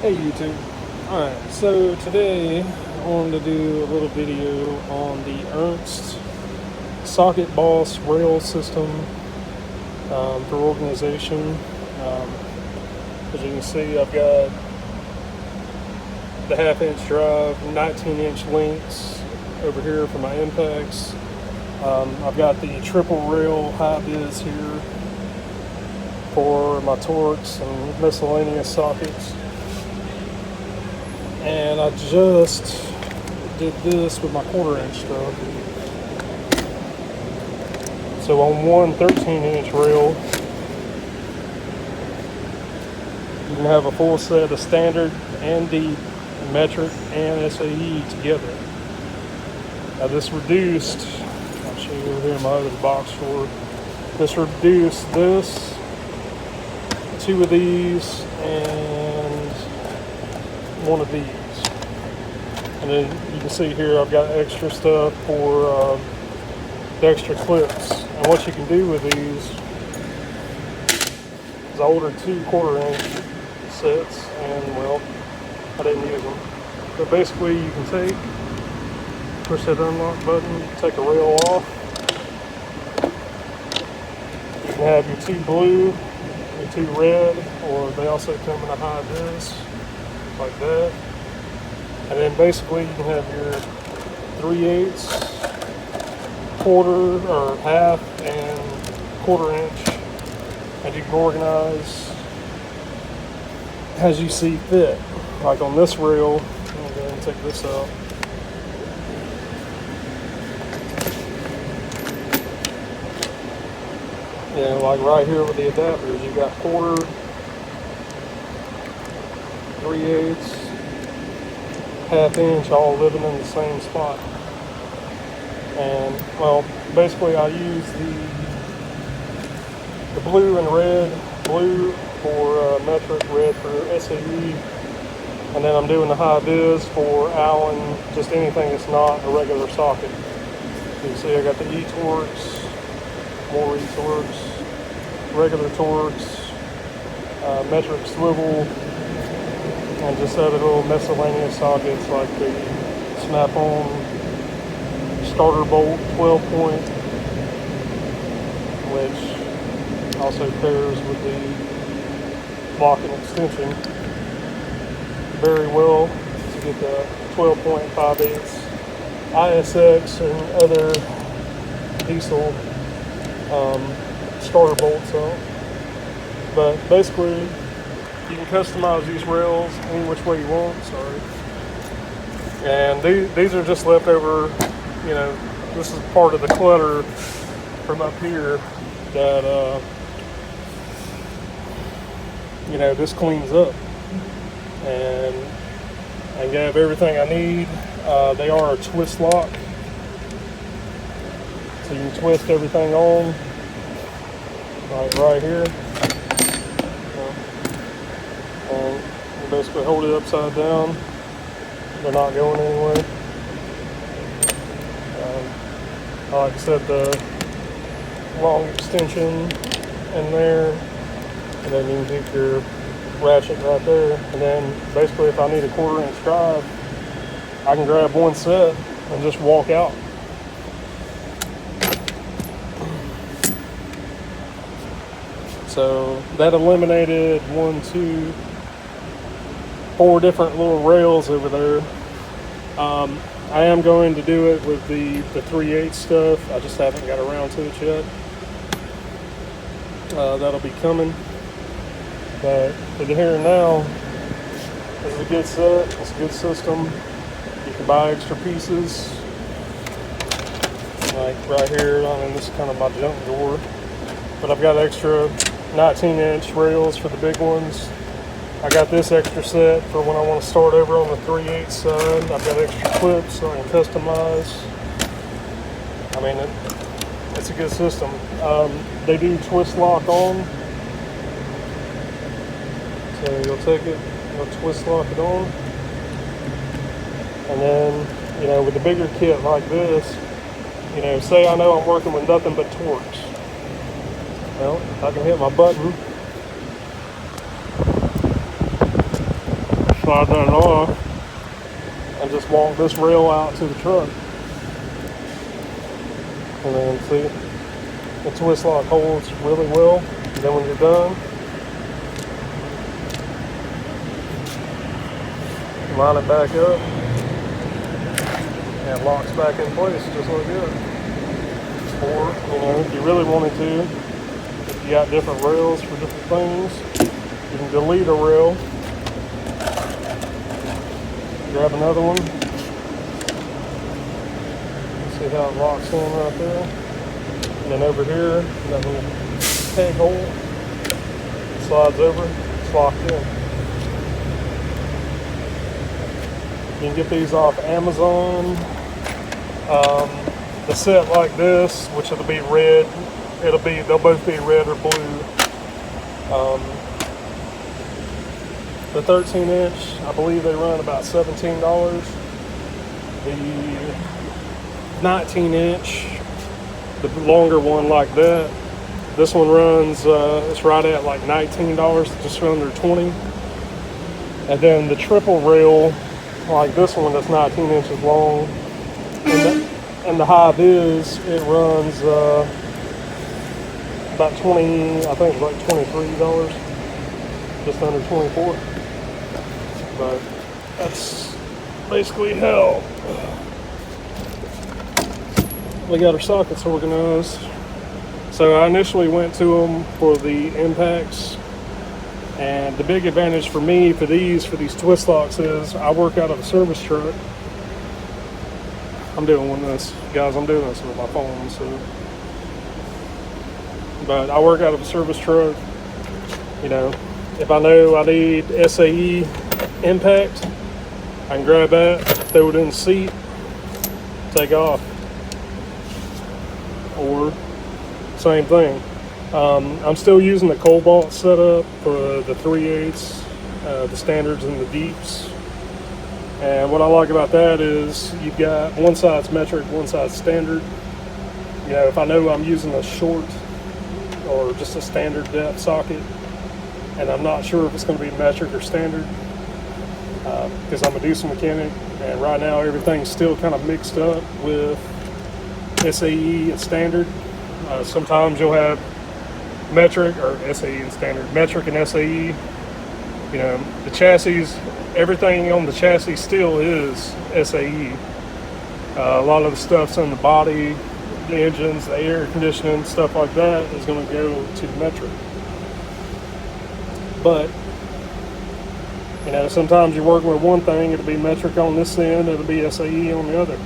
Hey YouTube. Alright, so today I wanted to do a little video on the Ernst socket boss rail system for organization. As you can see, I've got the half-inch drive, 19-inch links over here for my impacts. I've got the triple rail high vis here for my Torx and miscellaneous sockets. And I just did this with my 1/4 inch stuff. So on one 13-inch rail, you can have a full set of standard and deep, metric and SAE together. Now this reduced, I'll show you over here in my other box store, this reduced this, 2 of these, and 1 of these. And then you can see here I've got extra stuff for the extra clips. And what you can do with these is I ordered 2 1/4 inch sets, and well, I didn't use them. But basically you can push that unlock button, take a rail off. You can have your 2 blue, your 2 red, or they also come in a high vis, like that. And then basically you can have your 3/8, 1/4 or half, and 1/4 inch, and you can organize as you see fit. Like on this rail, I'm going to go ahead and take this out. Yeah, like right here with the adapters, you got 1/4, 3/8, half-inch, all living in the same spot. And well, basically I use the blue and red, blue for metric, red for SAE, and then I'm doing the high vis for Allen, just anything that's not a regular socket. You can see I got the E-Torx, more E-Torx, regular Torx, metric swivel, and just other little miscellaneous sockets like the snap-on starter bolt 12-point, which also pairs with the locking extension very well to get the 12-point 5/8 ISX and other diesel starter bolts out. But basically you can customize these rails any which way you want. And these are just leftover, you know, this is part of the clutter from up here that you know, this cleans up, and I have everything I need. They are a twist lock, so you can twist everything on, like right here. And you basically hold it upside down. They're not going anywhere. Like I said, the long extension in there, and then you can keep your ratchet right there. And then basically if I need a 1/4 inch drive, I can grab 1 set and just walk out. So that eliminated 1, 2, 4 different little rails over there. I am going to do it with the 3/8 stuff. I just haven't got around to it yet. That'll be coming. But for the here and now, it's a good set. It's a good system. You can buy extra pieces. Like right here, I mean, this is kind of my junk drawer. But I've got extra 19-inch rails for the big ones. I got this extra set for when I want to start over on the 3/8 side. I've got extra clips so I can customize. I mean, it's a good system. They do twist lock on. So you'll take it, you'll twist lock it on. And then, you know, with the bigger kit like this, you know, say I know I'm working with nothing but Torx. Well, I can hit my button slide that off, and just walk this rail out to the truck. And then see, the twist lock holds really well. And then when you're done, line it back up, and it locks back in place just like that. Or, if you really wanted to, if you got different rails for different things, you can delete a rail, grab another one, see how it locks in right there. And then over here, that little peg hole slides over, it's locked in. You can get these off Amazon. The set like this, which it'll be red, they'll both be red or blue. The 13-inch, I believe they run about $17. The 19-inch, the longer one like that, this one runs, it's right at like $19, just under 20. And then the triple rail, like this one, that's 19 inches long, and the high vis, it runs about 20, I think it's like $23, just under 24. But that's basically how we got our sockets organized. So I initially went to them for the impacts, and the big advantage for me for these twist locks is I work out of a service truck. I'm doing this, guys, I'm doing this with my phone, so. But I work out of a service truck. If I know I need SAE impact, I can grab that, throw it in the seat, take off. Or same thing. I'm still using the Cobalt setup for the 3/8, the standards and the deeps. And what I like about that is you've got one side's metric, one side's standard. If I know I'm using a short or just a standard depth socket, and I'm not sure if it's going to be metric or standard, because I'm a diesel mechanic, and right now everything's still kind of mixed up with SAE and standard. Sometimes you'll have metric or SAE and standard, metric and SAE. The chassis, everything on the chassis still is SAE. A lot of the stuff's in the body, the engines, the air conditioning, stuff like that is going to go to the metric. But sometimes you're working with one thing, it'll be metric on this end, it'll be SAE on the other.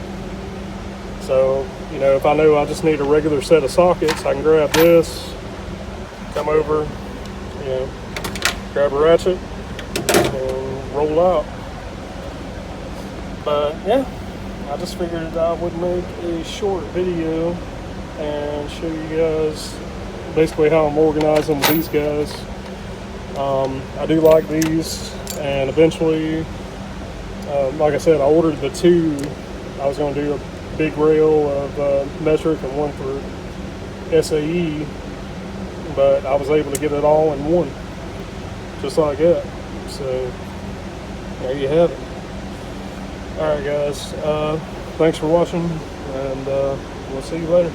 So, if I know I just need a regular set of sockets, I can grab this, come over, grab a ratchet, and roll out. But yeah, I just figured I would make a short video and show you guys basically how I'm organizing with these guys. I do like these, and eventually, like I said, I ordered the two. I was going to do a big rail of metric and one for SAE, but I was able to get it all in one, just like that. So there you have it. All right, guys, thanks for watching, and we'll see you later.